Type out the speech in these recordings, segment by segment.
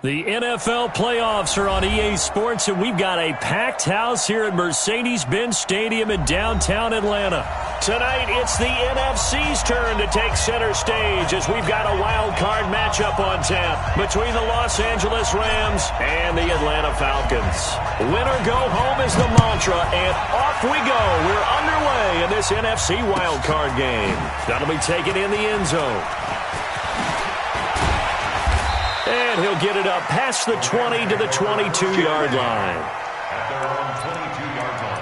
The NFL playoffs are on EA Sports, and we've got a packed house here at Mercedes-Benz Stadium in downtown Atlanta. Tonight, it's the NFC's turn to take center stage as we've got a wild card matchup on tap between the Los Angeles Rams and the Atlanta Falcons. Win or go home is the mantra, and off we go. We're underway in this NFC wild card game. That'll be taken in the end zone. And he'll get it up past the 20 to the 22-yard line. At their own 22-yard line.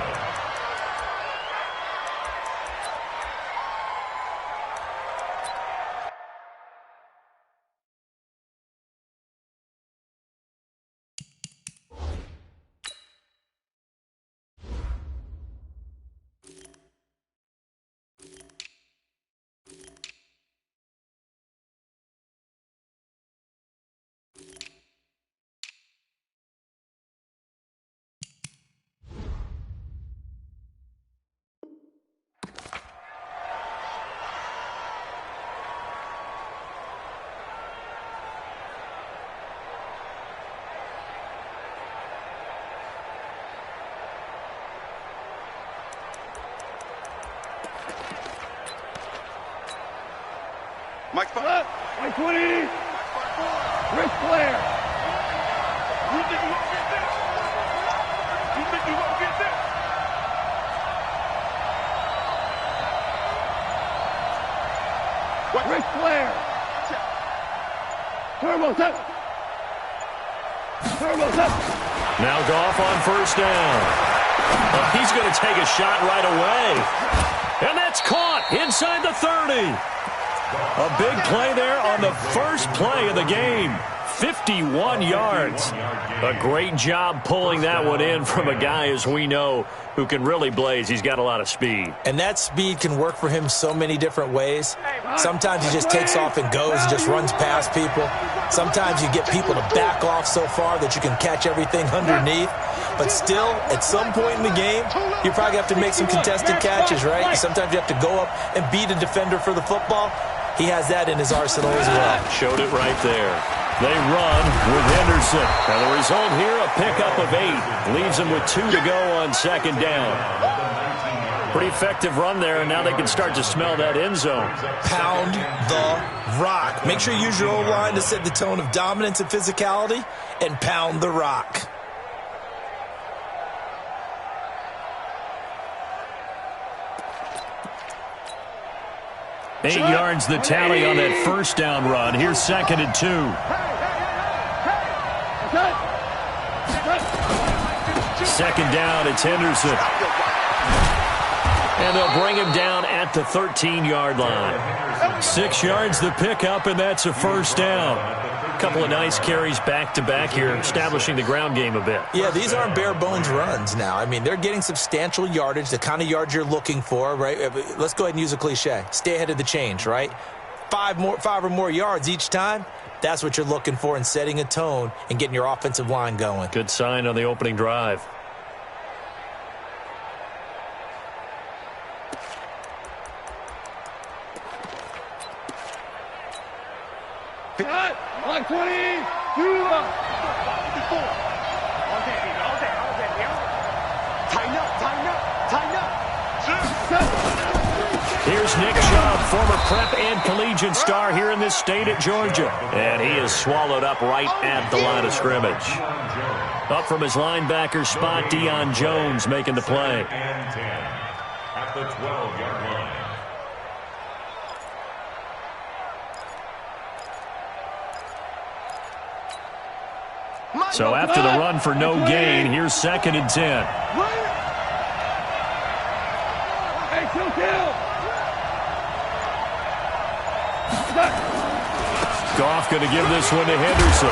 Mike 5. Mike 20. Ric Flair. You think you won't get this? You think you won't get this? Ric Flair. Turbo's up. Turbo's up. Now Goff on first down. He's going to take a shot right away. And that's caught inside the 30. A big play there on the first play of the game. 51 yards. A great job pulling that one in from a guy, as we know, who can really blaze. He's got a lot of speed. And that speed can work for him so many different ways. Sometimes he just takes off and goes and just runs past people. Sometimes you get people to back off so far that you can catch everything underneath. But still, at some point in the game, you probably have to make some contested catches, right? Sometimes you have to go up and beat a defender for the football. He has that in his arsenal as well. Showed it right there. They run with Henderson. Now the result here, a pickup of 8. Leaves them with 2 to go on second down. Pretty effective run there, and now they can start to smell that end zone. Pound the rock. Make sure you use your O-line to set the tone of dominance and physicality, and pound the rock. Eight yards the tally on that first down run. Here's second and 2. Second down, it's Henderson. And they'll bring him down at the 13-yard line. 6 yards the pickup, and that's a first down. A couple of nice carries back-to-back here, establishing the ground game a bit. Yeah, these aren't bare-bones runs now. I mean, they're getting substantial yardage, the kind of yards you're looking for, right? Let's go ahead and use a cliche. Stay ahead of the change, right? 5 or more yards each time, that's what you're looking for in setting a tone and getting your offensive line going. Good sign on the opening drive. Line 20. Here's Nick Chubb, former prep and collegiate star here in this state at Georgia. And he is swallowed up right at the line of scrimmage. Up from his linebacker spot, Deion Jones making the play. At the 12-yard line. So after the run for no gain, here's second and 10. Goff going to give this one to Henderson.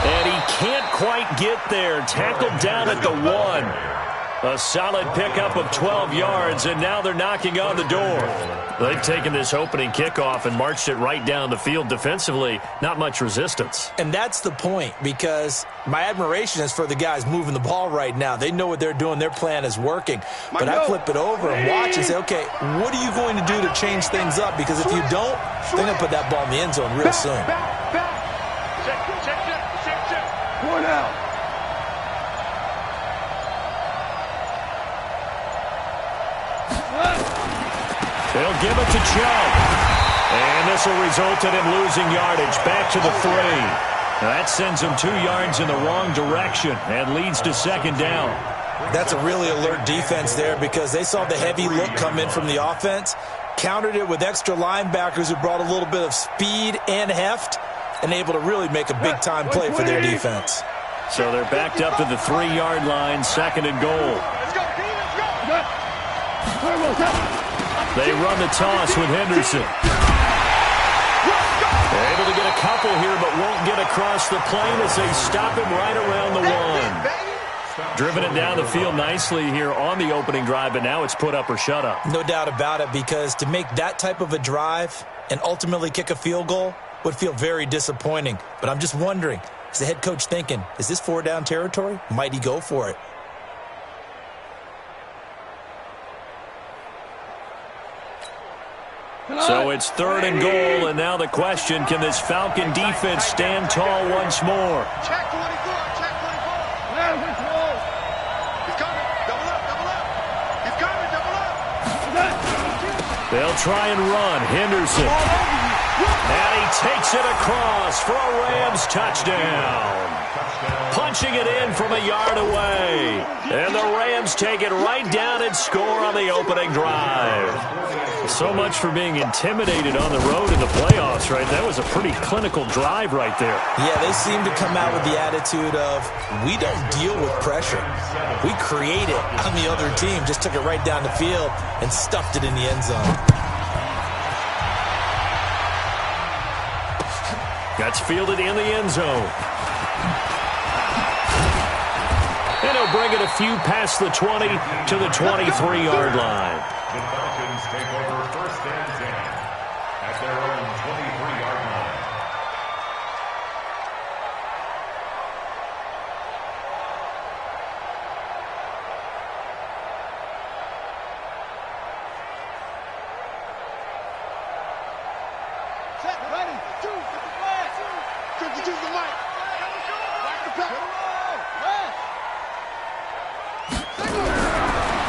And he can't quite get there. Tackled down at the 1. A solid pickup of 12 yards, and now they're knocking on the door. They've taken this opening kickoff and marched it right down the field defensively. Not much resistance. And that's the point, because my admiration is for the guys moving the ball right now. They know what they're doing. Their plan is working. But I flip it over and watch and say, okay, what are you going to do to change things up? Because if you don't, they're going to put that ball in the end zone real soon. They'll give it to Chubb. And this will result in him losing yardage. Back to the 3. That sends him 2 yards in the wrong direction and leads to second down. That's a really alert defense there because they saw the heavy look come in from the offense, countered it with extra linebackers who brought a little bit of speed and heft, and able to really make a big-time play for their defense. So they're backed up to the 3-yard line, second and goal. They run the toss with Henderson. They're able to get a couple here, but won't get across the plane as they stop him right around the 1. Driven it down the field nicely here on the opening drive, but now it's put up or shut up. No doubt about it, because to make that type of a drive and ultimately kick a field goal would feel very disappointing. But I'm just wondering, is the head coach thinking, is this 4-down territory? Might he go for it? So it's third and goal, and now the question, can this Falcon defense stand tall once more? Check 24, check 24. He's coming, double up. He's coming, double up. They'll try and run. Henderson. And he takes it across for a Rams touchdown. Punching it in from a yard away. And the Rams take it right down and score on the opening drive. So much for being intimidated on the road in the playoffs, right? That was a pretty clinical drive right there. Yeah, they seem to come out with the attitude of, we don't deal with pressure. We create it on the other team. Just took it right down the field and stuffed it in the end zone. That's fielded in the end zone. And he'll bring it a few past the 20 to the 23-yard line. The Falcons take over first and 10 at their own 23-yard line. Set, ready, two, get the flag. Choose the mic. Watch the pass.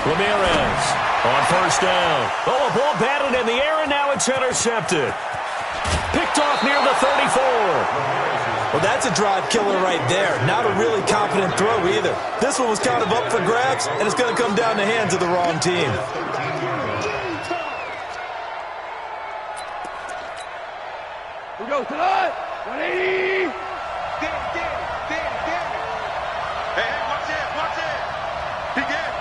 Ramirez on first down. Oh, a ball batted in the air, and now it's intercepted. Picked off near the 34. Well, that's a drive killer right there. Not a really confident throw either. This one was kind of up for grabs, and it's going to come down the hands of the wrong team. We go tonight. 180. Damn. Hey, watch it. Big game.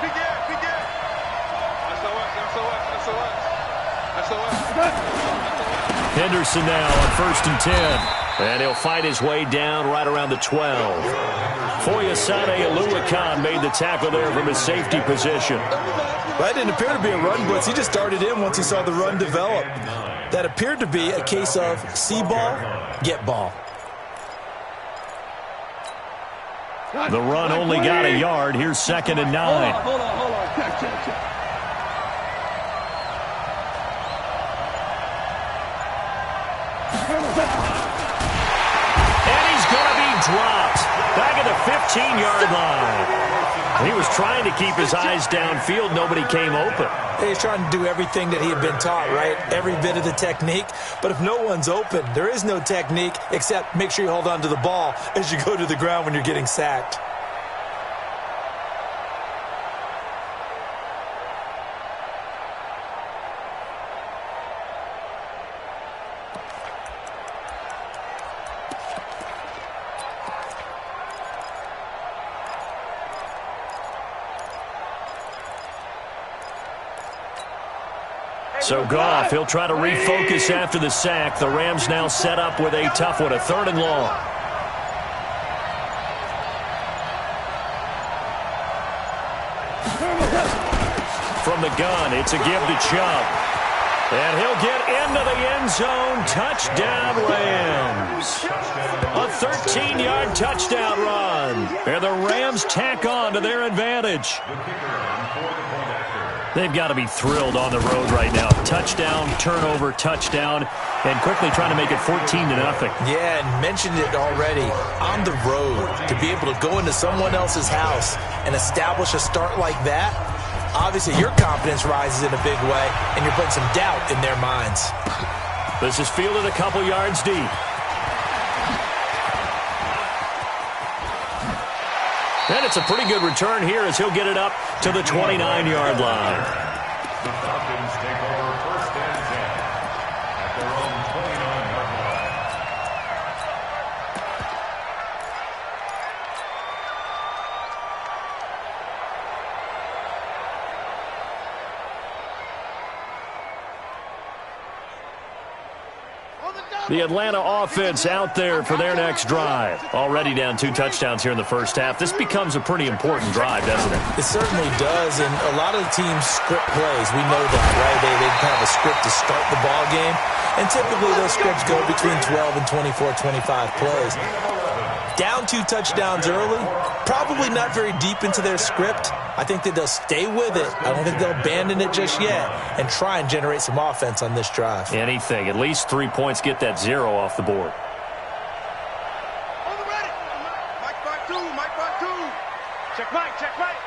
Henderson now on first and 10. And he'll fight his way down right around the 12. Foyesade Oluwakan made the tackle there from his safety position. That didn't appear to be a run blitz. He just started in once he saw the run develop. That appeared to be a case of see ball, get ball. The run only got a yard. Here's second and 9. Hold on. Check. And he's going to be dropped back at the 15-yard line. He was trying to keep his eyes downfield. Nobody came open. He's trying to do everything that he had been taught, right? Every bit of the technique. But if no one's open, there is no technique except make sure you hold on to the ball as you go to the ground when you're getting sacked. So Goff, he'll try to refocus after the sack. The Rams now set up with a tough one, a third and long. From the gun, it's a give to Chubb. And he'll get into the end zone. Touchdown, Rams. A 13-yard touchdown run. And the Rams tack on to their advantage. They've got to be thrilled on the road right now. Touchdown, turnover, touchdown, and quickly trying to make it 14-0. Yeah, and mentioned it already. On the road, to be able to go into someone else's house and establish a start like that, Obviously, your confidence rises in a big way, and you're putting some doubt in their minds. This is fielded a couple yards deep. And it's a pretty good return here as he'll get it up to the 29-yard line. The Falcons take over first and 10 at their own 29-yard line. The Atlanta offense out there for their next drive. Already down 2 touchdowns here in the first half. This becomes a pretty important drive, doesn't it? It certainly does, and a lot of the teams script plays. We know that, right? They have a script to start the ball game, and typically those scripts go between 12 and 24, 25 plays. Down 2 touchdowns early, probably not very deep into their script. I think that they'll stay with it. I don't think they'll abandon it just yet and try and generate some offense on this drive. Anything. At least 3 points, get that 0 off the board. On the ready. Mike back 2. Mike back 2. Check Mike. Check Mike.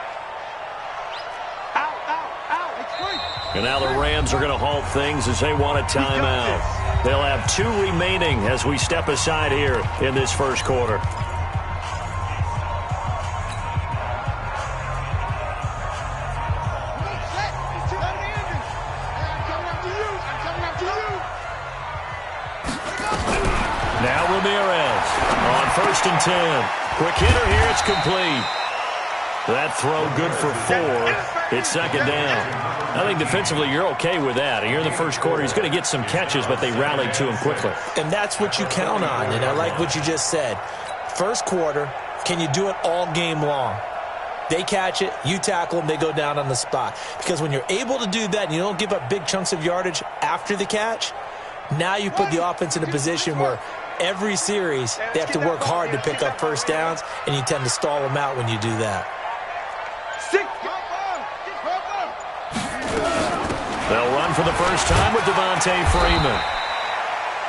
Out. It's free. And now the Rams are going to halt things as they want a timeout. They'll have 2 remaining as we step aside here in this first quarter. Now Ramirez on first and 10. Quick hitter here. It's complete. That throw good for 4. It's second down. I think defensively you're okay with that. Here in the first quarter, he's going to get some catches, but they rallied to him quickly. And that's what you count on, and I like what you just said. First quarter, can you do it all game long? They catch it, you tackle them, they go down on the spot. Because when you're able to do that and you don't give up big chunks of yardage after the catch, now you put the offense in a position where every series they have to work hard to pick up first downs, and you tend to stall them out when you do that. They'll run for the first time with Devontae Freeman.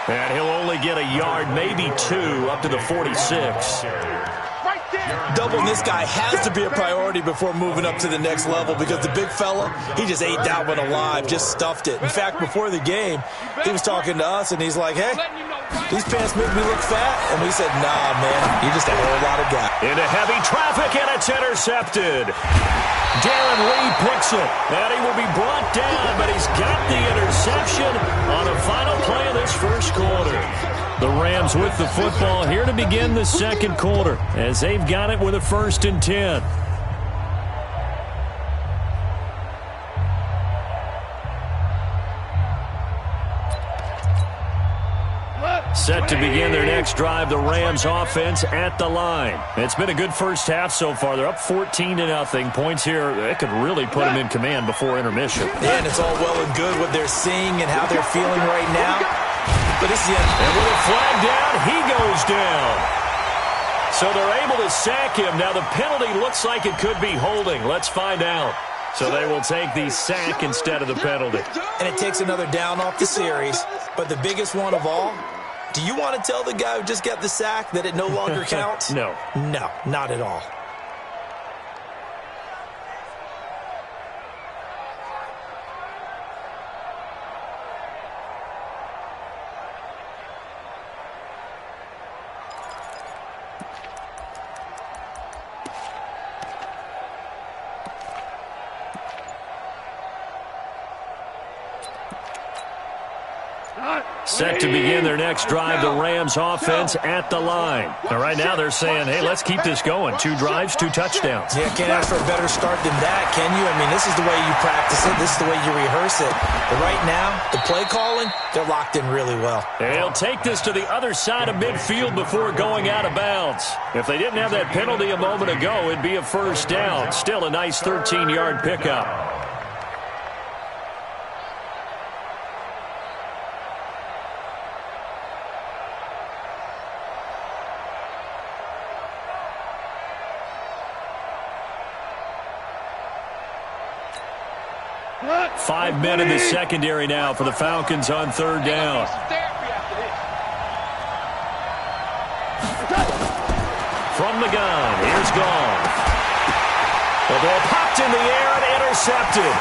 And he'll only get a yard, maybe 2, up to the 46. Doubling this guy has to be a priority before moving up to the next level, because the big fella, he just ate that one alive, just stuffed it. In fact, before the game, he was talking to us, and he's like, hey, these pants make me look fat. And we said, nah, man, you're just a whole lot of guy. Into heavy traffic, and it's intercepted. Darren Lee picks it, and he will be brought down, but he's got the interception on a final play of this first quarter. The Rams with the football here to begin the second quarter, as they've got it with a first and 10. Set to begin their next drive, the Rams offense at the line. It's been a good first half so far. They're up 14-0. Points here, that could really put them in command before intermission. Yeah, and it's all well and good what they're seeing and how they're feeling right now. But this is the end. And with a flag down, he goes down. So they're able to sack him. Now the penalty looks like it could be holding. Let's find out. So they will take the sack instead of the penalty. And it takes another down off the series. But the biggest one of all, do you want to tell the guy who just got the sack that it no longer counts? No. No, not at all. Set to begin their next drive, the Rams offense at the line. Now, right now they're saying, hey, let's keep this going. 2 drives, 2 touchdowns. Yeah, can't ask for a better start than that, can you? I mean, this is the way you practice it. This is the way you rehearse it. But right now, the play calling, they're locked in really well. They'll take this to the other side of midfield before going out of bounds. If they didn't have that penalty a moment ago, it'd be a first down. Still a nice 13-yard pickup. Five men in the secondary now for the Falcons on third down. From the gun, here's Goff. The ball popped in the air and intercepted.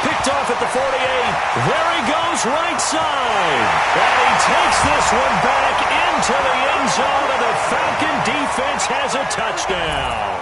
Picked off at the 48. There he goes, right side. And he takes this one back into the end zone, and the Falcon defense has a touchdown.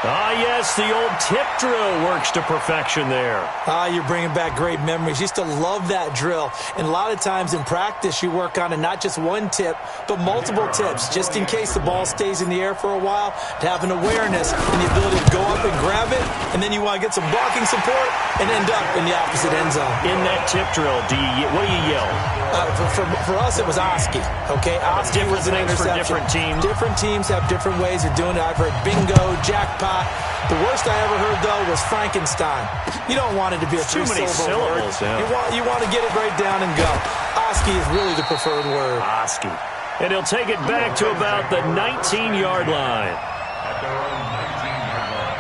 Ah, yes, the old tip drill works to perfection there. Ah, you're bringing back great memories. Used to love that drill. And a lot of times in practice, you work on it, not just one tip, but multiple tips, just in case the ball stays in the air for a while, to have an awareness and the ability to go up and grab it, and then you want to get some blocking support and end up in the opposite end zone. In that tip drill, what do you yell? For us, it was Oski. Okay, Oski was an interception. For different teams. Different teams have different ways of doing it. I've heard bingo, jackpot. The worst I ever heard, though, was Frankenstein. You don't want it to be a too many syllables. Yeah. You want to get it right down and go. Oski is really the preferred word. Oski. And he'll take it back to about the 19-yard line. At their own 19-yard line.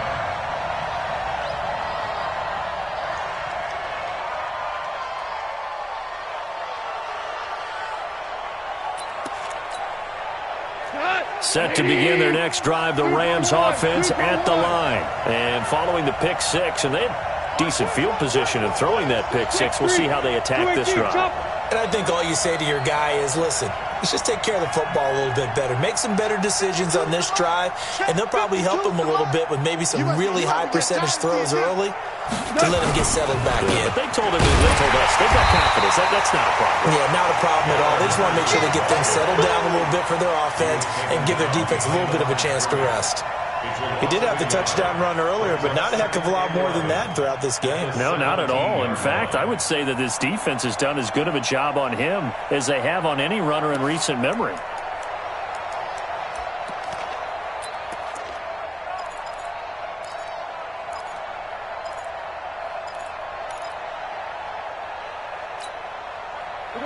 Set to begin their next drive, the Rams offense at the line. And following the pick six, and they had decent field position in throwing that pick six. We'll see how they attack this drive. And I think all you say to your guy is, listen, let's just take care of the football a little bit better. Make some better decisions on this drive, and they'll probably help him a little bit with maybe some really high percentage throws early to let him get settled back in. But they told us, they've got confidence. That's not a problem. Yeah, not a problem at all. They just want to make sure they get things settled down a little bit for their offense and give their defense a little bit of a chance to rest. He did have the touchdown run earlier, but not a heck of a lot more than that throughout this game. No, not at all. In fact, I would say that this defense has done as good of a job on him as they have on any runner in recent memory.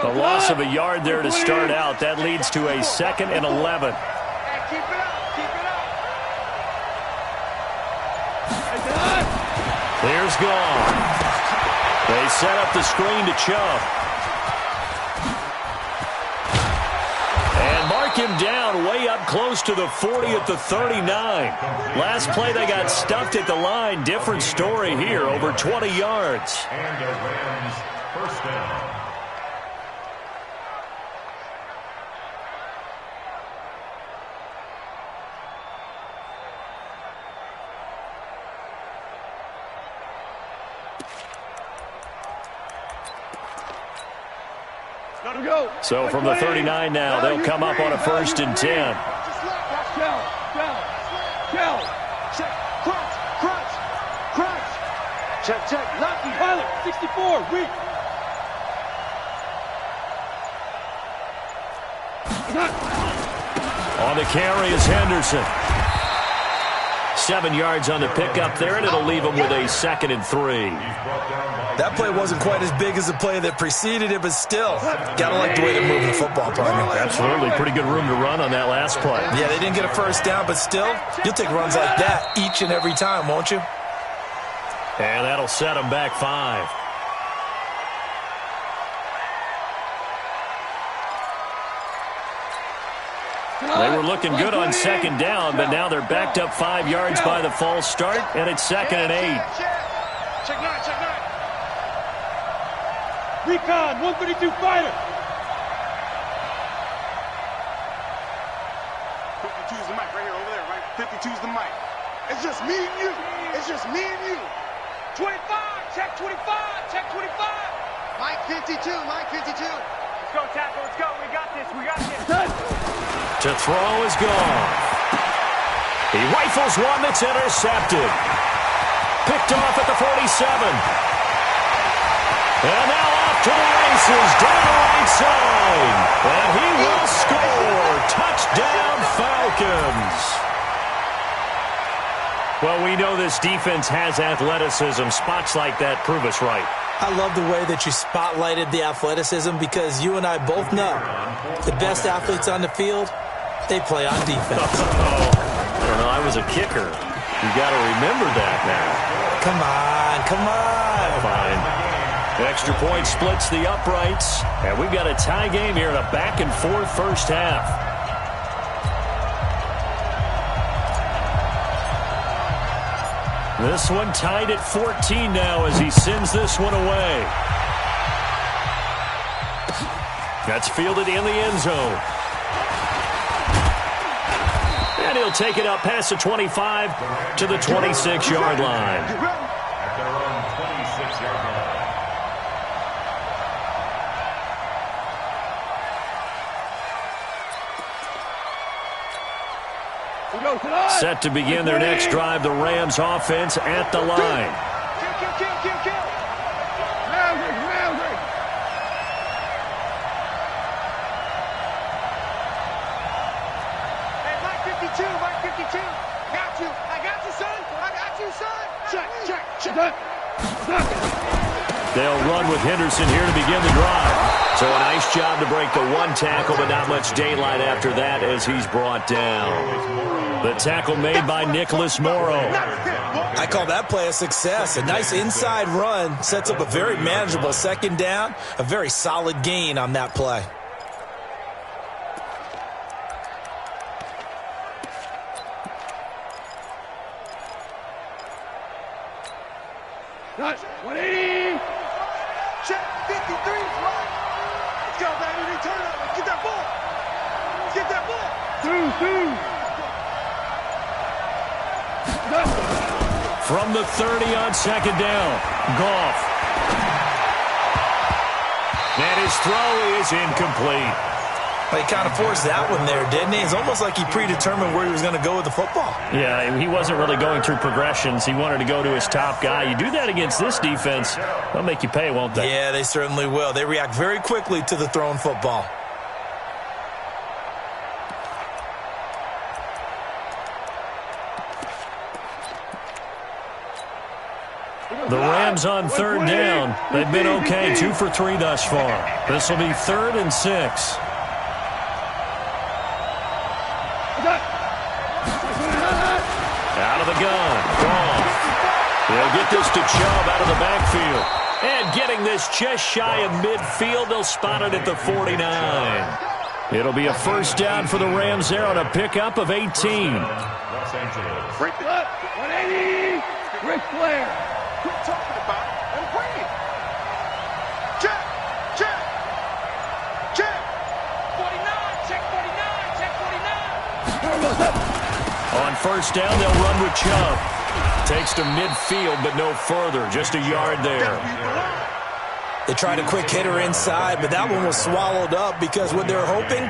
A loss of a yard there to start out. That leads to a 2nd and 11. Clear's gone. They set up the screen to Chubb. And mark him down way up close to the 40 at the 39. Last play they got stuffed at the line. Different story here, over 20 yards. And the Rams first down. So from the 39 now, they'll come up on a 1st and 10. Check. Lucky, pilot, 64, weak. On the carry is Henderson. 7 yards on the pickup there, and it'll leave him with a 2nd and 3. That play wasn't quite as big as the play that preceded it, but still, gotta like the way they're moving the football, partner. Absolutely. Pretty good room to run on that last play. Yeah, they didn't get a first down, but still, you'll take runs like that each and every time, won't you? And that'll set them back 5. They were looking good on 2nd down, but now they're backed up 5 yards by the false start, and it's 2nd and 8. Check 9. Recon, 132 fighter. 52's the mic right here, over there, right? 52's the mic. It's just me and you. 25, check 25. Mike 52. Let's go, tackle, let's go. We got this. To throw is gone. He rifles one that's intercepted. Picked off at the 47. And now off to the races, down the right side. And he will score. Touchdown, Falcons. Well, we know this defense has athleticism. Spots like that prove us right. I love the way that you spotlighted the athleticism because you and I both know the best athletes on the field, they play on defense. I don't know. I was a kicker. You got to remember that now. Come on. Fine. Extra point splits the uprights. And we've got a tie game here in a back-and-forth first half. This one tied at 14 now as he sends this one away. That's fielded in the end zone. And he'll take it up past the 25 to the 26-yard line. At their own 26-yard line. Set to begin their next drive, the Rams offense at the line. Hey, Mike 52, Mike 52. Got you. I got you, son. I got you, son. Check. They'll run with Henderson here to begin the drive. So a nice job to break the one tackle, but not much daylight after that as he's brought down. The tackle made by Nicholas Morrow. I call that play a success. A nice inside run sets up a very manageable second down. A very solid gain on that play. Nice. 180. Check. 53. Right. Let's go, baby. Return it. Let's get that ball. Let's get that ball. Through. From the 30 on second down, Goff. And his throw is incomplete. Well, he kind of forced that one there, didn't he? It's almost like he predetermined where he was going to go with the football. Yeah, he wasn't really going through progressions. He wanted to go to his top guy. You do that against this defense, they'll make you pay, won't they? Yeah, they certainly will. They react very quickly to the thrown football. The Rams on third down. They've been okay, 2 for 3 thus far. This will be 3rd and 6. Out of the gun. Goff. They'll get this to Chubb out of the backfield. And getting this just shy of midfield, they'll spot it at the 49. It'll be a first down for the Rams there on a pickup of 18. Los Angeles. 180. Ric Flair. Quit talking about it and bring it. Check. 49. Check 49. On first down, they'll run with Chubb. Takes to midfield, but no further. Just a yard there. They tried a quick hitter inside, but that one was swallowed up because what they're hoping,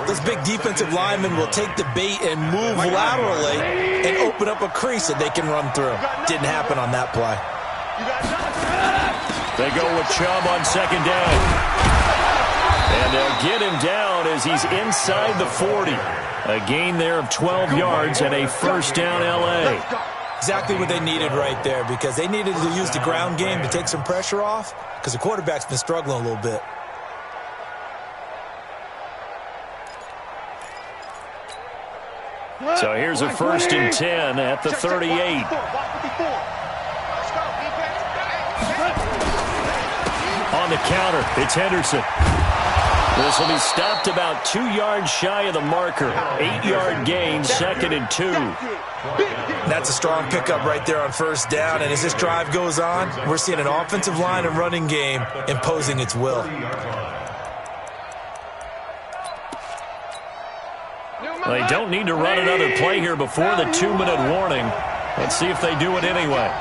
those big defensive linemen will take the bait and move laterally and open up a crease that they can run through. Didn't happen on that play. They go with Chubb on second down. And they'll get him down as he's inside the 40. A gain there of 12 yards and a first down L.A. Exactly what they needed right there because they needed to use the ground game to take some pressure off because the quarterback's been struggling a little bit. So here's a 1st and 10 at the 38. On the counter, it's Henderson. This will be stopped about 2 yards shy of the marker. 8-yard gain, 2nd and 2. That's a strong pickup right there on first down, and as this drive goes on, we're seeing an offensive line and running game imposing its will. They don't need to run another play here before the 2-minute warning. Let's see if they do it anyway.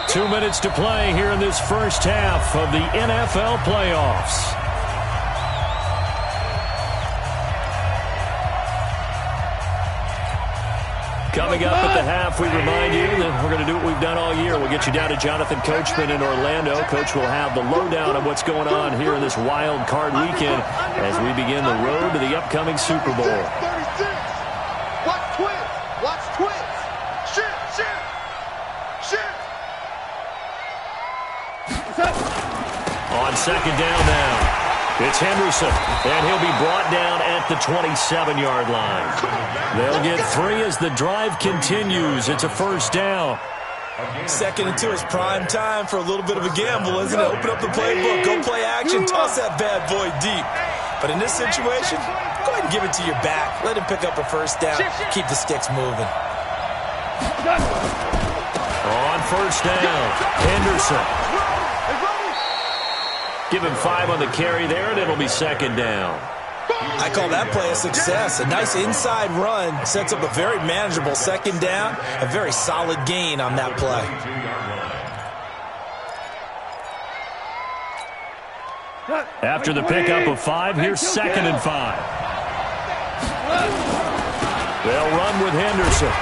2 minutes to play here in this first half of the NFL playoffs. Coming up at the half, we remind you that we're going to do what we've done all year. We'll get you down to Jonathan Coachman in Orlando. Coach will have the lowdown on what's going on here in this wild card weekend as we begin the road to the upcoming Super Bowl. 36. Watch twins. Watch twins. Shoot. On second down now. It's Henderson, and he'll be brought down at the 27-yard line. They'll get 3 as the drive continues. It's a first down. 2nd and 2 is prime time for a little bit of a gamble, isn't it? Open up the playbook, go play action, toss that bad boy deep. But in this situation, go ahead and give it to your back. Let him pick up a first down, keep the sticks moving. first down. Henderson. Give him 5 on the carry there, and it'll be second down. I call that play a success. A nice inside run sets up a very manageable second down. A very solid gain on that play. After the pickup of 5, here's 2nd and 5. They'll run with Henderson.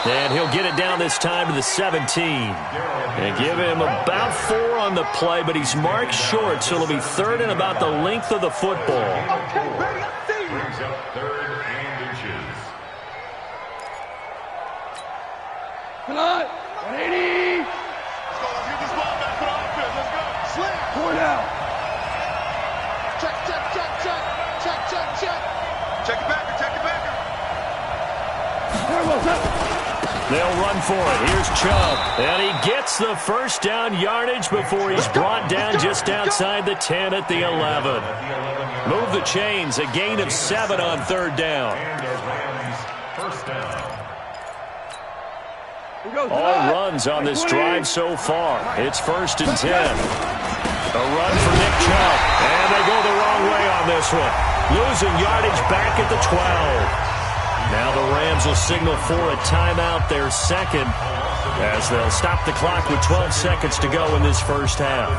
And he'll get it down this time to the 17. And give him about 4 on the play, but he's marked short, so it'll be 3rd and about the length of the football. Brings up 3rd and inches. Come on. 180. Let's go. Let's get this ball back for the offense. Let's go. Slam. Point out. Check. Check it back. They'll run for it. Here's Chubb. And he gets the first down yardage before he's brought down just outside the 10 at the 11. Move the chains. A gain of 7 on 3rd down. All runs on this drive so far. It's 1st and 10. A run for Nick Chubb. And they go the wrong way on this one. Losing yardage back at the 12. Now the Rams will signal for a timeout, their 2nd, as they'll stop the clock with 12 seconds to go in this first half.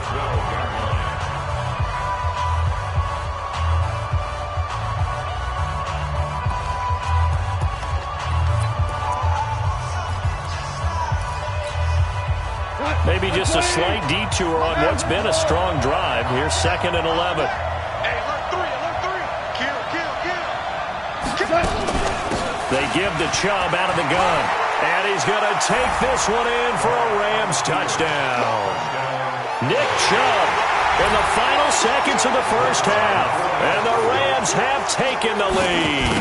Maybe just a slight detour on what's been a strong drive. Here's 2nd and 11. They give to Chubb out of the gun. And he's going to take this one in for a Rams touchdown. Nick Chubb in the final seconds of the first half. And the Rams have taken the lead.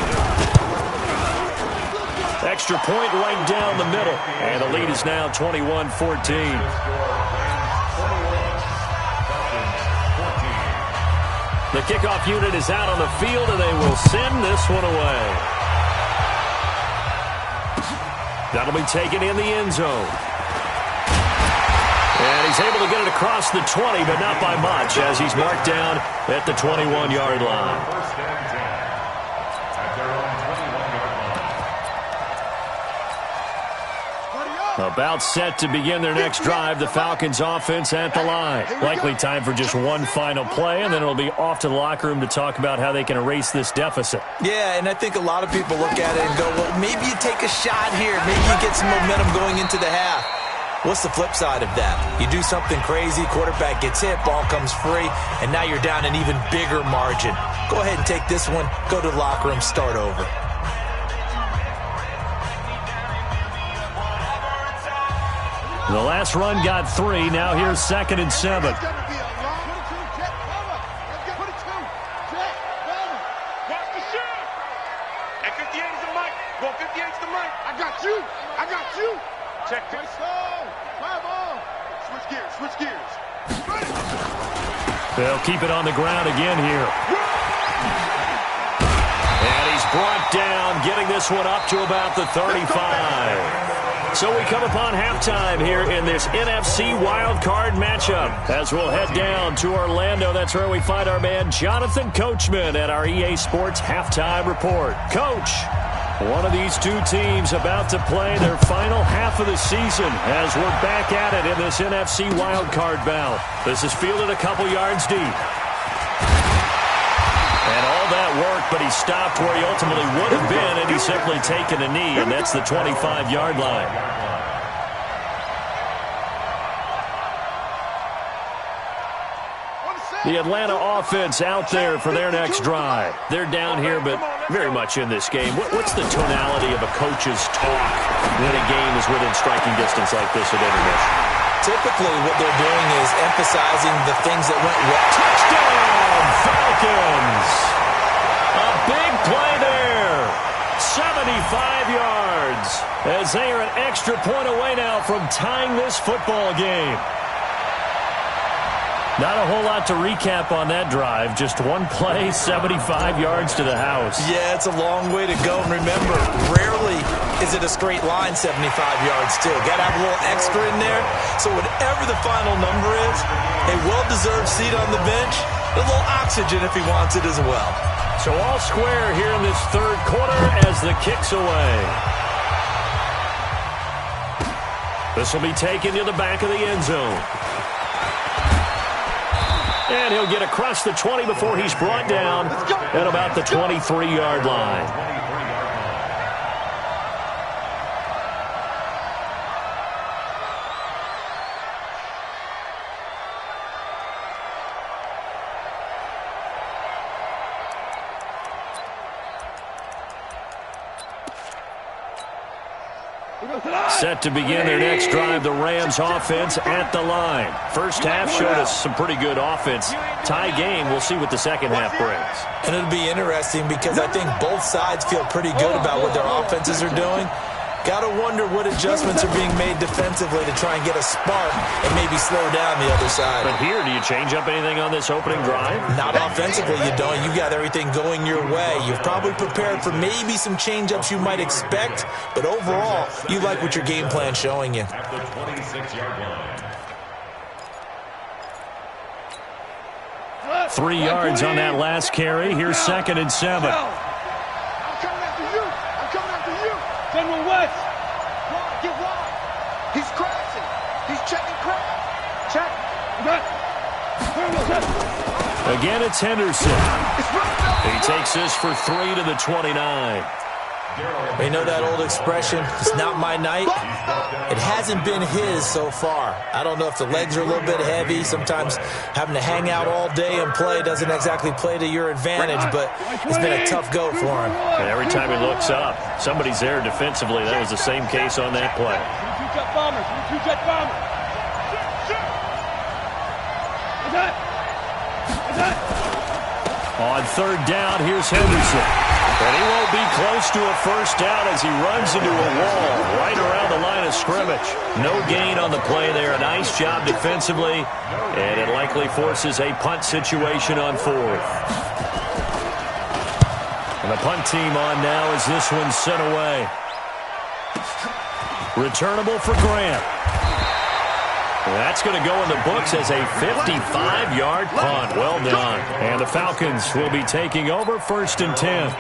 Extra point right down the middle. And the lead is now 21-14. The kickoff unit is out on the field, and they will send this one away. That'll be taken in the end zone. And he's able to get it across the 20, but not by much, as he's marked down at the 21-yard line. First and 10 at their own 21-yard line. About set to begin their next drive, the Falcons offense at the line. Likely time for just one final play, and then it'll be off to the locker room to talk about how they can erase this deficit. Yeah, and I think a lot of people look at it and go, well, maybe you take a shot here. Maybe you get some momentum going into the half. What's the flip side of that? You do something crazy, quarterback gets hit, ball comes free, and now you're down an even bigger margin. Go ahead and take this one, go to the locker room, start over. The last run got 3. Now here's 2nd and 7. Watch the shot. At 58 is the mic. Go 58 is the mic. I got you. Check this. Switch gears. They'll keep it on the ground again here. And he's brought down, getting this one up to about the 35. So we come upon halftime here in this NFC wildcard matchup as we'll head down to Orlando. That's where we find our man Jonathan Coachman at our EA Sports Halftime Report. Coach, one of these two teams about to play their final half of the season as we're back at it in this NFC wildcard bout. This is fielded a couple yards deep. And all that work, but he stopped where he ultimately would have been, and he's simply taken a knee, and that's the 25-yard line. The Atlanta offense out there for their next drive. They're down here, but very much in this game. What's the tonality of a coach's talk when a game is within striking distance like this at intermission? Typically, what they're doing is emphasizing the things that went well. Touchdown, Falcons! A big play there. 75 yards as they are an extra point away now from tying this football game. Not a whole lot to recap on that drive. Just one play, 75 yards to the house. Yeah, it's a long way to go. And remember, rarely is it a straight line 75 yards, too. Got to have a little extra in there. So whatever the final number is, a well-deserved seat on the bench, a little oxygen if he wants it as well. So all square here in this third quarter as the kick's away. This will be taken to the back of the end zone. And he'll get across the 20 before he's brought down at about the 23-yard line. Set to begin their next drive, the Rams offense at the line. First half showed us some pretty good offense. Tie game, we'll see what the second half brings. And it'll be interesting because I think both sides feel pretty good about what their offenses are doing. Got to wonder what adjustments are being made defensively to try and get a spark and maybe slow down the other side. But here, do you change up anything on this opening drive? Not offensively, you don't. You got everything going your way. You've probably prepared for maybe some change-ups you might expect, but overall, you like what your game plan's showing you. At the 26-yard line. 3 yards on that last carry. Here's 2nd and 7. I'm coming after you. I'm coming after you. General West. Wide, get wide. He's crashing. He's checking crash. Check. Again, it's Henderson. He takes this for 3 to the 29. You know that old expression, it's not my night? It hasn't been his so far. I don't know if the legs are a little bit heavy. Sometimes having to hang out all day and play doesn't exactly play to your advantage, but it's been a tough go for him. And every time he looks up, somebody's there defensively. That was the same case on that play. Two-jet bombers. Two-jet bombers. On 3rd down, here's Henderson. And he won't be close to a first down as he runs into a wall right around the line of scrimmage. No gain on the play there. A nice job defensively, and it likely forces a punt situation on 4th. And the punt team on now as this one's sent away. Returnable for Grant. That's going to go in the books as a 55-yard punt. Well done. And the Falcons will be taking over 1st and 10.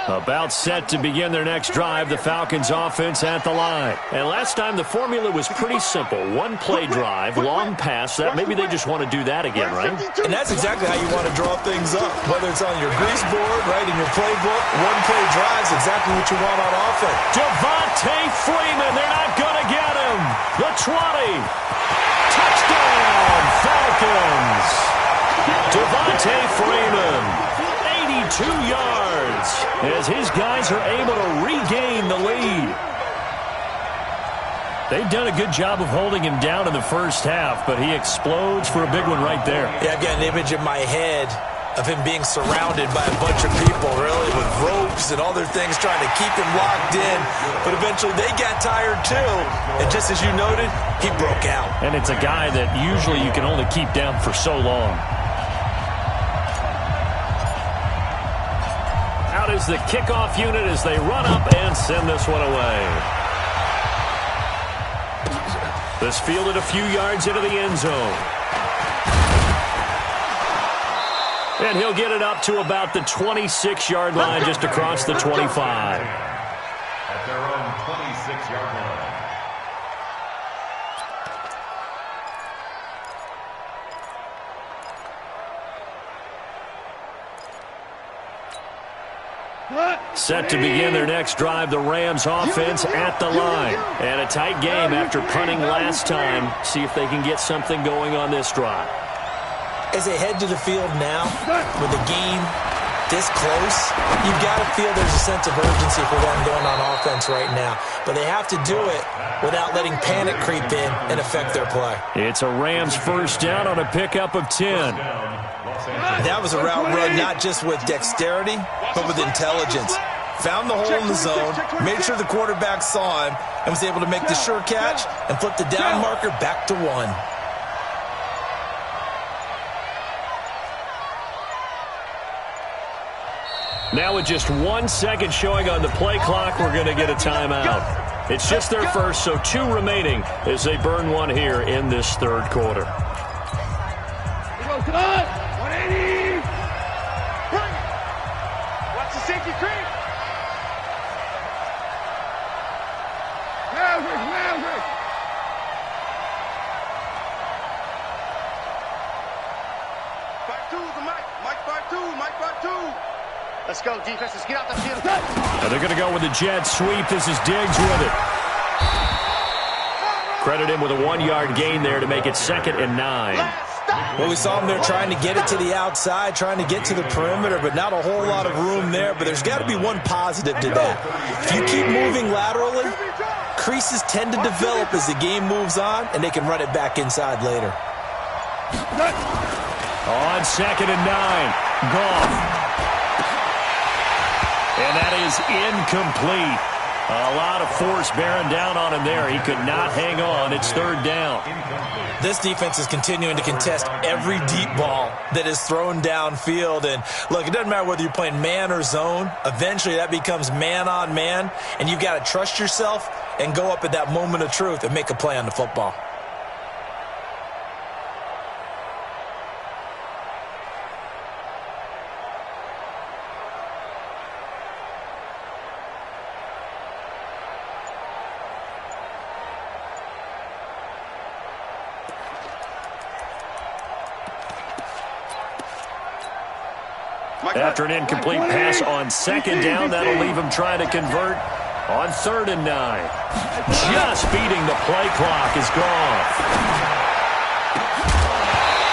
About set to begin their next drive, the Falcons offense at the line. And last time the formula was pretty simple. One play drive, long pass. That maybe they just want to do that again, right? And that's exactly how you want to draw things up. Whether it's on your grease board, right, in your playbook, one play drive is exactly what you want on offense. Devontae Freeman, they're not going to get him. The 20. Touchdown, Falcons. Devontae Freeman. 82 yards as his guys are able to regain the lead. They've done a good job of holding him down in the first half, but he explodes for a big one right there. Yeah, I've got an image in my head of him being surrounded by a bunch of people, really, with ropes and other things trying to keep him locked in. But eventually they got tired too, and just as you noted, he broke out. And it's a guy that usually you can only keep down for so long. Out is the kickoff unit as they run up and send this one away. This fielded a few yards into the end zone. And he'll get it up to about the 26-yard line, just across the 25. At their own 26-yard line. Set to begin their next drive, the Rams offense at the line. And a tight game after punting last time. See if they can get something going on this drive. As they head to the field now with a game this close, you've got to feel there's a sense of urgency for them going on offense right now. But they have to do it without letting panic creep in and affect their play. It's a Rams first down on a pickup of 10. That was a route run not just with dexterity, but with intelligence. Found the hole in the zone, made sure the quarterback saw him, and was able to make the sure catch and flip the down marker back to 1. Now with just 1 second showing on the play clock, we're going to get a timeout. It's just their first, so 2 remaining as they burn 1 here in this third quarter. 180. Watch the safety creep. Maverick. Part 2, the Mike part 2. Let's go, defense. Let's get out the field. And they're going to go with the jet sweep. This is Diggs with it. Credit him with a 1-yard gain there to make it 2nd and 9. Well, we saw them there trying to get it to the outside, trying to get to the perimeter, but not a whole lot of room there. But there's got to be one positive to that. If you keep moving laterally, creases tend to develop as the game moves on, and they can run it back inside later. On 2nd and 9, Goff. And that is incomplete. A lot of force bearing down on him there. He could not hang on. It's 3rd down. This defense is continuing to contest every deep ball that is thrown downfield. And, look, it doesn't matter whether you're playing man or zone. Eventually that becomes man on man, and you've got to trust yourself and go up at that moment of truth and make a play on the football. After an incomplete pass on 2nd down, that'll leave him trying to convert on 3rd and 9. Just beating the play clock is gone.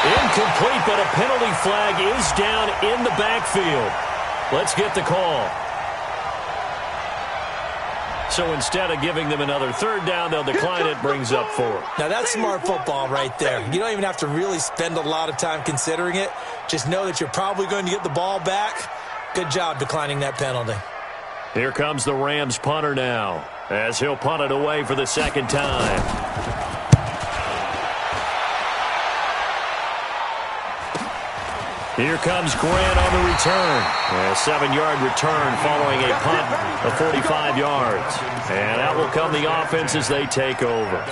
Incomplete, but a penalty flag is down in the backfield. Let's get the call. So instead of giving them another 3rd down, they'll decline it, brings up 4. Now, that's smart football right there. You don't even have to really spend a lot of time considering it. Just know that you're probably going to get the ball back. Good job declining that penalty. Here comes the Rams punter now, as he'll punt it away for the 2nd time. Here comes Grant on the return. A 7-yard return following a punt of 45 yards. And that will come the offense as they take over.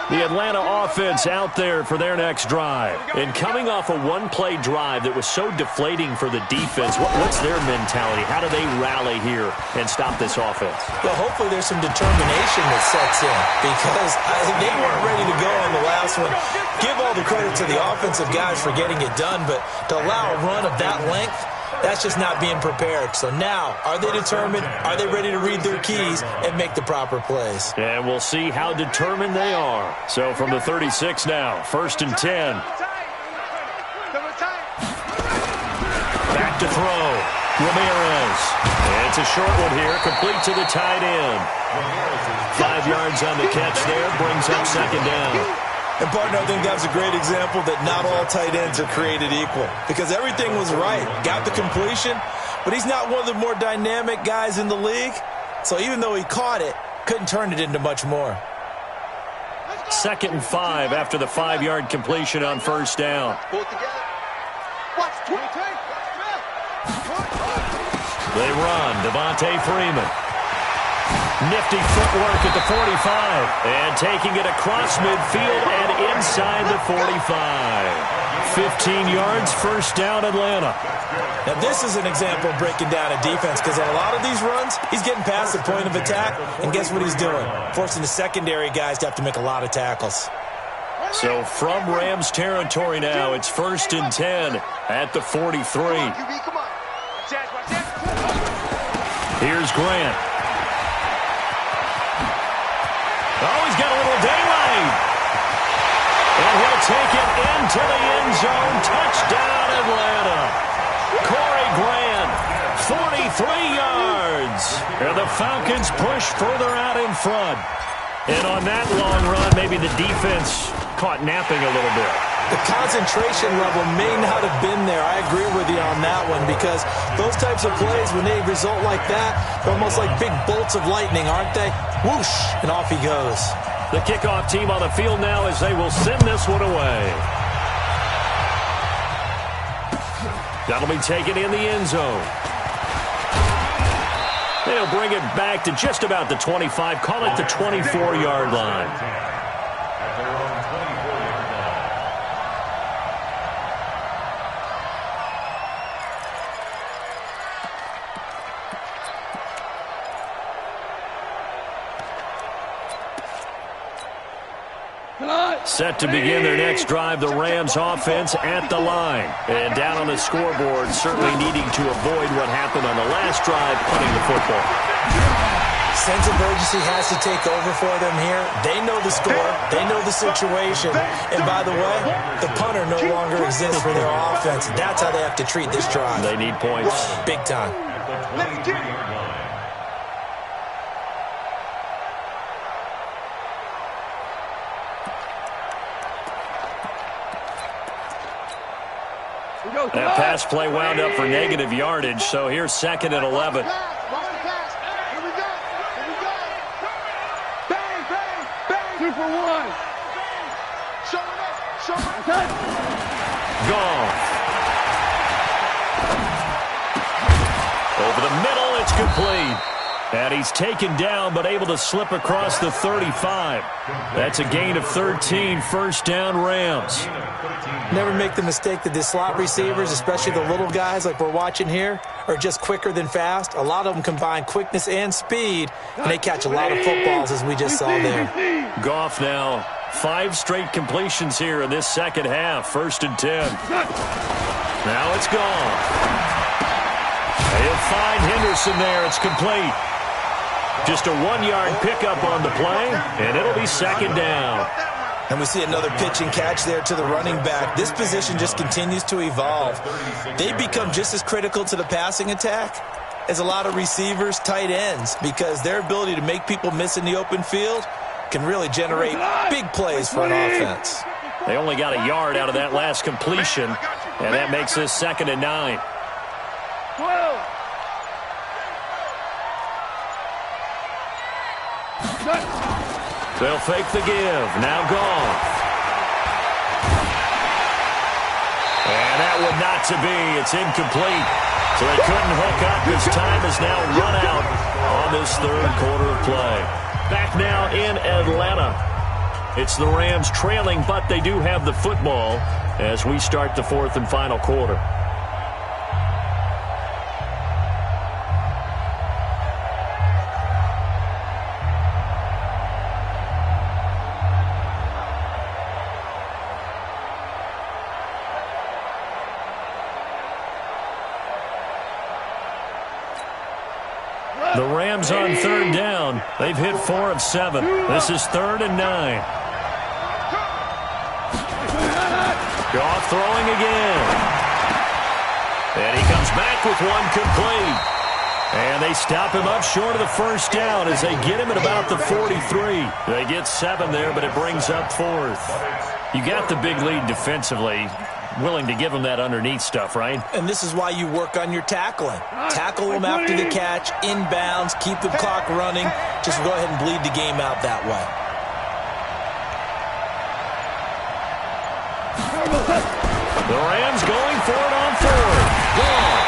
The Atlanta offense out there for their next drive. And coming off a 1-play drive that was so deflating for the defense, what's their mentality? How do they rally here and stop this offense? Well, hopefully there's some determination that sets in, because they weren't ready to go on the last one. Give all the credit to the offensive guys for getting it done, but to allow a run of that length, that's just not being prepared. So now, are they determined? Are they ready to read their keys and make the proper plays? And we'll see how determined they are. So from the 36 now, 1st and 10. Back to throw. Ramirez. And it's a short one here, complete to the tight end. 5 yards on the catch there, brings up 2nd down. And, partner, I think that's a great example that not all tight ends are created equal, because everything was right. Got the completion, but he's not one of the more dynamic guys in the league. So even though he caught it, couldn't turn it into much more. 2nd and 5 after the 5-yard completion on 1st down. They run. Devontae Freeman. Nifty footwork at the 45. And taking it across midfield and inside the 45. 15 yards, 1st down, Atlanta. Now, this is an example of breaking down a defense, because on a lot of these runs, he's getting past the point of attack, and guess what he's doing? Forcing the secondary guys to have to make a lot of tackles. So from Rams territory now, it's 1st and 10 at the 43. Here's Grant. Oh, he's got a little daylight. And he'll take it into the end zone. Touchdown, Atlanta. Corey Grant, 43 yards. And the Falcons push further out in front. And on that long run, maybe the defense caught napping a little bit. The concentration level may not have been there. I agree with you on that one, because those types of plays, when they result like that, they're almost like big bolts of lightning, aren't they? Whoosh, and off he goes. The kickoff team on the field now as they will send this one away. That'll be taken in the end zone. They'll bring it back to just about the 25, call it the 24-yard line. At their own 24-yard line. Set to begin their next drive, the Rams offense at the line. And down on the scoreboard, certainly needing to avoid what happened on the last drive, punting the football. Sense of urgency has to take over for them here. They know the score. They know the situation. And by the way, the punter no longer exists for their offense. That's how they have to treat this drive. They need points. Big time. Let's get it. That pass play wound up for negative yardage, so here's 2nd and 11. Here we go. Bang, bang, bang. 2 for 1. Show it up. Gone. Over the middle, it's complete. And he's taken down, but able to slip across the 35. That's a gain of 13, first down Rams. Never make the mistake that the slot receivers, especially the little guys like we're watching here, are just quicker than fast. A lot of them combine quickness and speed, and they catch a lot of footballs, as we just saw there. Goff now, 5 straight completions here in this second half, 1st and 10. Now it's gone. He'll find Henderson there. It's complete. Just a 1-yard pickup on the play, and it'll be 2nd down. And we see another pitch and catch there to the running back. This position just continues to evolve. They become just as critical to the passing attack as a lot of receivers, tight ends, because their ability to make people miss in the open field can really generate big plays for an offense. They only got a yard out of that last completion, and that makes this 2nd and 9. 12. They'll fake the give. Now gone. And that would not to be. It's incomplete. So they couldn't hook up. His time is now run out on this 3rd quarter of play. Back now in Atlanta. It's the Rams trailing, but they do have the football as we start the 4th and final quarter. The Rams on 3rd down. They've hit 4 of 7. This is 3rd and 9. Goff throwing again. And he comes back with one complete. And they stop him up short of the 1st down as they get him at about the 43. They get 7 there, but it brings up 4th. You got the big lead defensively. Willing to give them that underneath stuff, right? And this is why you work on your tackling. Tackle them after the catch, inbounds, keep the clock running. Just go ahead and bleed the game out that way. The Rams going for it on 4th. Gone.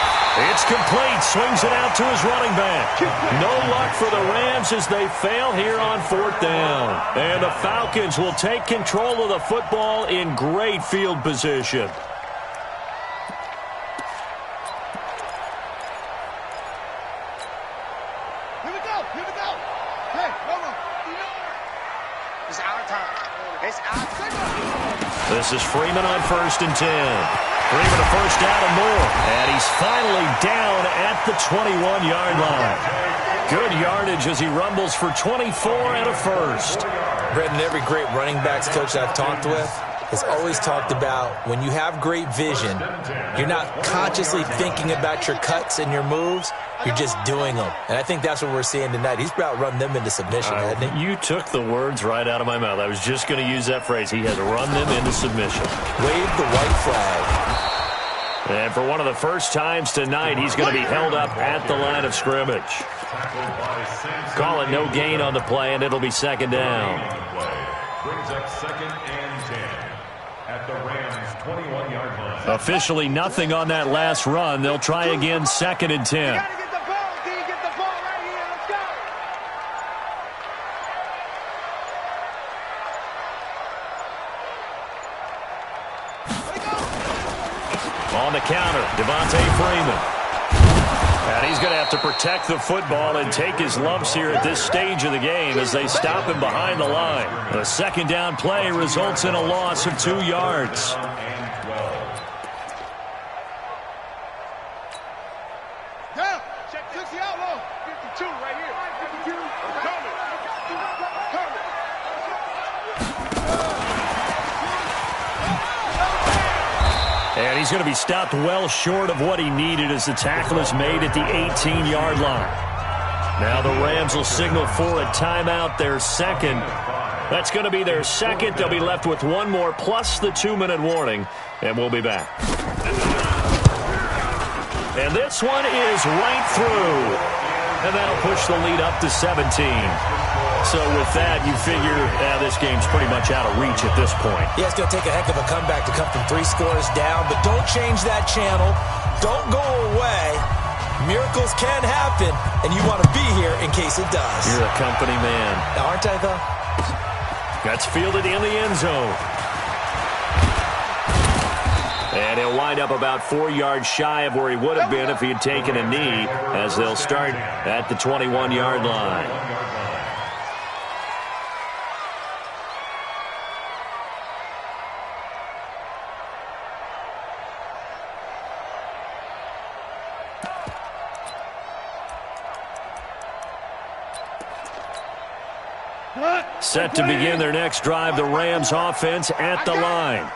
It's complete. Swings it out to his running back. No luck for the Rams as they fail here on 4th down. And the Falcons will take control of the football in great field position. Here we go. Hey, hold on. It's our time. It's our time. This is Freeman on 1st and 10. Freeman a first down and more. And he's finally down at the 21-yard line. Good yardage as he rumbles for 24 and a first. Brendan, every great running backs coach I've talked with, has always talked about when you have great vision, you're not consciously thinking about your cuts and your moves, you're just doing them. And I think that's what we're seeing tonight. He's about run them into submission, hasn't he? You took the words right out of my mouth. I was just going to use that phrase. He has run them into submission. Wave the white flag. And for one of the first times tonight, he's going to be held up at the line of scrimmage. Call it no gain on the play, and it'll be second down. Brings up 2nd and 10 at the Rams' 21-yard line. Officially nothing on that last run. They'll try again 2nd and 10. Get the ball, D. Get the ball right here. Let's go. On the counter, Devontae Freeman. And he's going to have to protect the football and take his lumps here at this stage of the game as they stop him behind the line. The second down play results in a loss of 2 yards. Down. Check 60 outlaw. 52 right here. 52. Coming. And he's going to be stopped well short of what he needed as the tackle is made at the 18-yard line. Now the Rams will signal for a timeout, their second. That's going to be their second. They'll be left with one more plus the 2-minute warning, and we'll be back. And this one is right through. And that'll push the lead up to 17. So with that, you figure this game's pretty much out of reach at this point. Yeah, it's going to take a heck of a comeback to come from 3 scores down, but don't change that channel. Don't go away. Miracles can happen, and you want to be here in case it does. You're a company man. Aren't I, though? That's fielded in the end zone. And he'll wind up about 4 yards shy of where he would have been if he had taken a knee, as they'll start at the 21-yard line. Set to begin their next drive, the Rams offense at the line.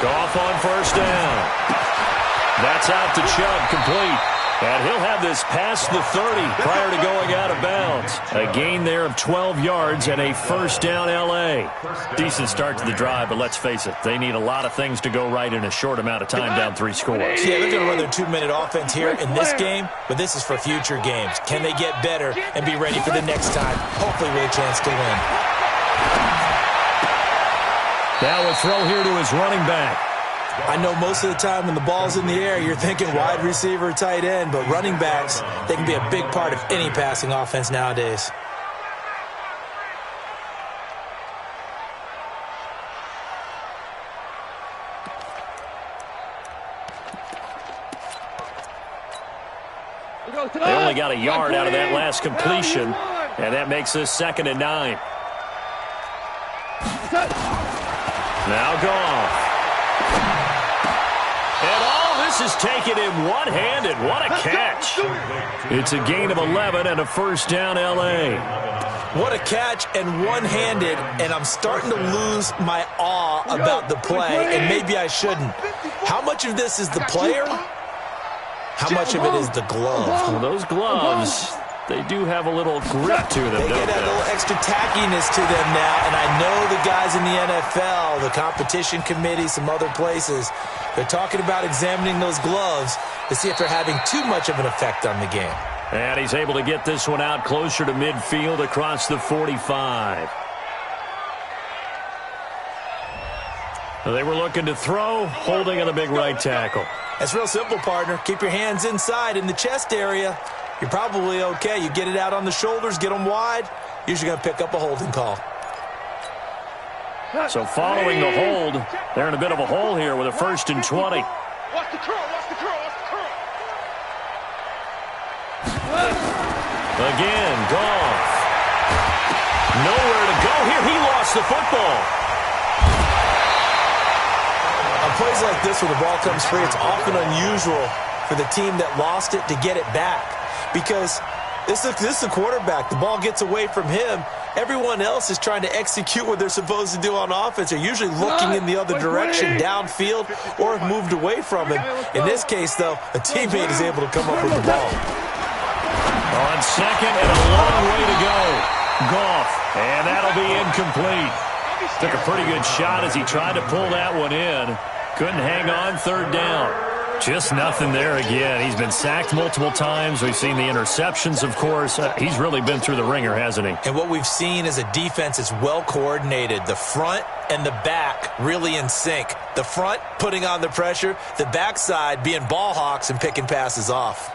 Goff on first down. That's out to Chubb, complete. And he'll have this past the 30 prior to going out of bounds. A gain there of 12 yards and a first down L.A. Decent start to the drive, but let's face it, they need a lot of things to go right in a short amount of time down 3 scores. Yeah, they're going to run their 2-minute offense here in this game, but this is for future games. Can they get better and be ready for the next time, hopefully with a chance to win? Now a throw here to his running back. I know most of the time when the ball's in the air, you're thinking wide receiver, tight end, but running backs, they can be a big part of any passing offense nowadays. They only got a yard out of that last completion, and that makes this 2nd and 9. Now Goff. And all this is taken in one-handed. What a catch. It's a gain of 11 and a first down L.A. What a catch and one-handed, and I'm starting to lose my awe about the play, and maybe I shouldn't. How much of this is the player? How much of it is the glove? Well, those gloves, they do have a little grip to them, They get a little extra tackiness to them now, and I know the guys in the NFL, the competition committee, some other places, they're talking about examining those gloves to see if they're having too much of an effect on the game. And he's able to get this one out closer to midfield across the 45. They were looking to throw, holding on the big right tackle. It's real simple, partner. Keep your hands inside in the chest area. You're probably okay. You get it out on the shoulders, get them wide, usually going to pick up a holding call. So following the hold, they're in a bit of a hole here with a 1st and 20. Watch the curl, watch the curl, watch the curl. Again, Goff. Nowhere to go here. He lost the football. On plays like this where the ball comes free, it's often unusual for the team that lost it to get it back. Because This is the quarterback. The ball gets away from him. Everyone else is trying to execute what they're supposed to do on offense. They're usually looking in the other direction, downfield, or have moved away from him. In this case, though, a teammate is able to come up with the ball. On second and a long way to go. Goff, and that'll be incomplete. Took a pretty good shot as he tried to pull that one in. Couldn't hang on, third down. Just nothing there again. He's been sacked multiple times. We've seen the interceptions, of course. He's really been through the ringer, hasn't he? And what we've seen is a defense that's well coordinated. The front and the back really in sync. The front putting on the pressure, the backside being ball hawks and picking passes off.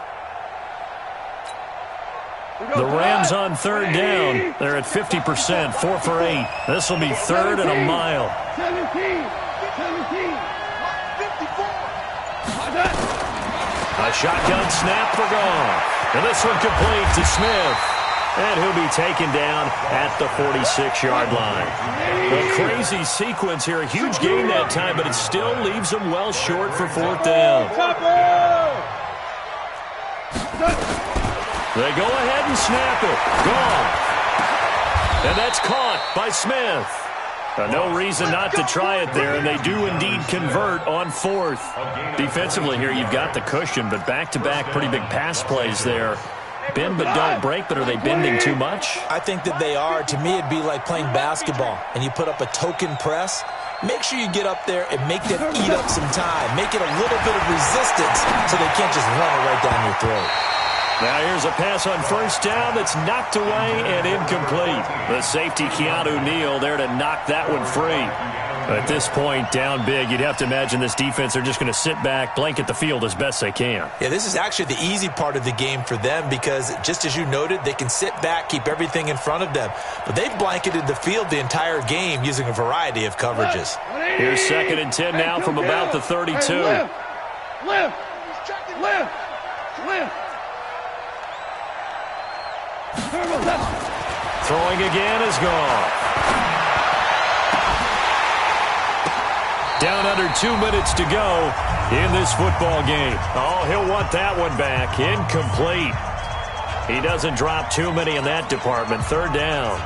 The Rams on third down. They're at 50%, 4 for 8. This will be third and a mile. 17. A shotgun snap for Goff. And this one complete to Smith. And he'll be taken down at the 46-yard line. A crazy sequence here. A huge gain that time, but it still leaves them well short for fourth down. They go ahead and snap it. Goff. And that's caught by Smith. No reason not to try it there, and they do indeed convert on fourth. Defensively here, you've got the cushion, but back-to-back pretty big pass plays there. Bend but don't break, but are they bending too much? I think that they are. To me, it'd be like playing basketball, and you put up a token press. Make sure you get up there and make them eat up some time. Make it a little bit of resistance so they can't just run it right down your throat. Now here's a pass on first down that's knocked away and incomplete. The safety, Keanu Neal, there to knock that one free. At this point, down big, you'd have to imagine this defense, they're just going to sit back, blanket the field as best they can. Yeah, this is actually the easy part of the game for them because, just as you noted, they can sit back, keep everything in front of them. But they've blanketed the field the entire game using a variety of coverages. Here's second and 10 now from about the 32. Lift. Throwing again is Goff. Down under 2 minutes to go in this football game. Oh, he'll want that one back. Incomplete. He doesn't drop too many in that department. Third down.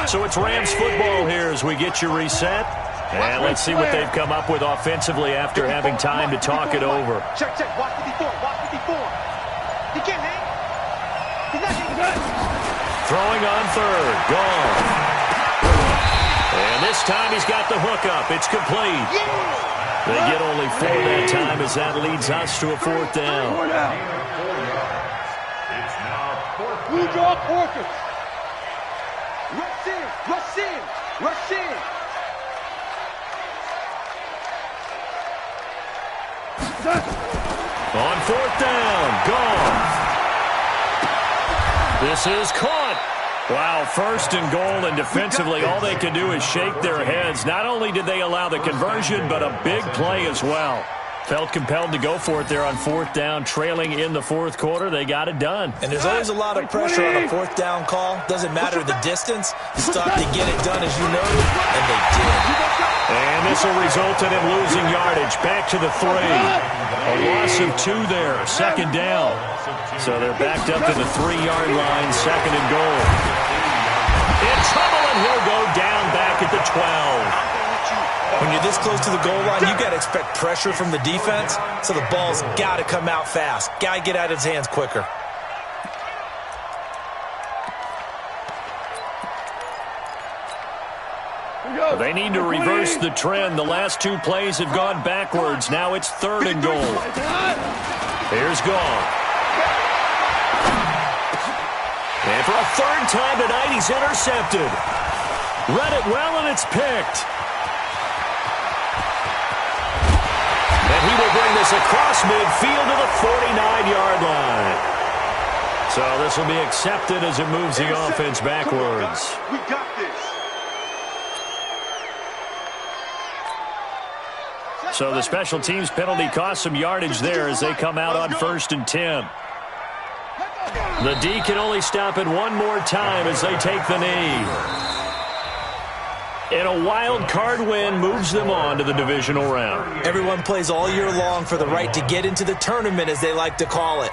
So it's Rams football here as we get you reset. And let's see what they've come up with offensively after having time to talk it over. Check. Watch 54. He can't hang. He's not getting. Throwing on third. Gone. And this time he's got the hook up. It's complete. They get only 4 that time as that leads us to a fourth down. Blue draw forfeit. Rush in. On fourth down, Goff. This is caught. Wow, first and goal, and defensively all they can do is shake their heads. Not only did they allow the conversion, but a big play as well. Felt compelled to go for it there on fourth down, trailing in the fourth quarter. They got it done. And there's always a lot of pressure on a fourth down call. Doesn't matter the distance. You still have to get it done as you noted, and they did. And this will result in him losing yardage. Back to the 3. A loss of 2 there, second down. So they're backed up to the 3-yard line, second and goal. In trouble, and he'll go down back at the 12. When you're this close to the goal line, you got to expect pressure from the defense, so the ball's got to come out fast. Got to get out of his hands quicker. They need to reverse the trend. The last 2 plays have gone backwards. Now it's third and goal. Here's Goff. And for a third time tonight, he's intercepted. Read it well, and it's picked. And he will bring this across midfield to the 49-yard line. So this will be accepted as it moves the offense backwards. We got this. So the special teams penalty cost some yardage there as they come out on 1st and 10. The D can only stop it one more time as they take the knee. And a wild card win moves them on to the divisional round. Everyone plays all year long for the right to get into the tournament, as they like to call it.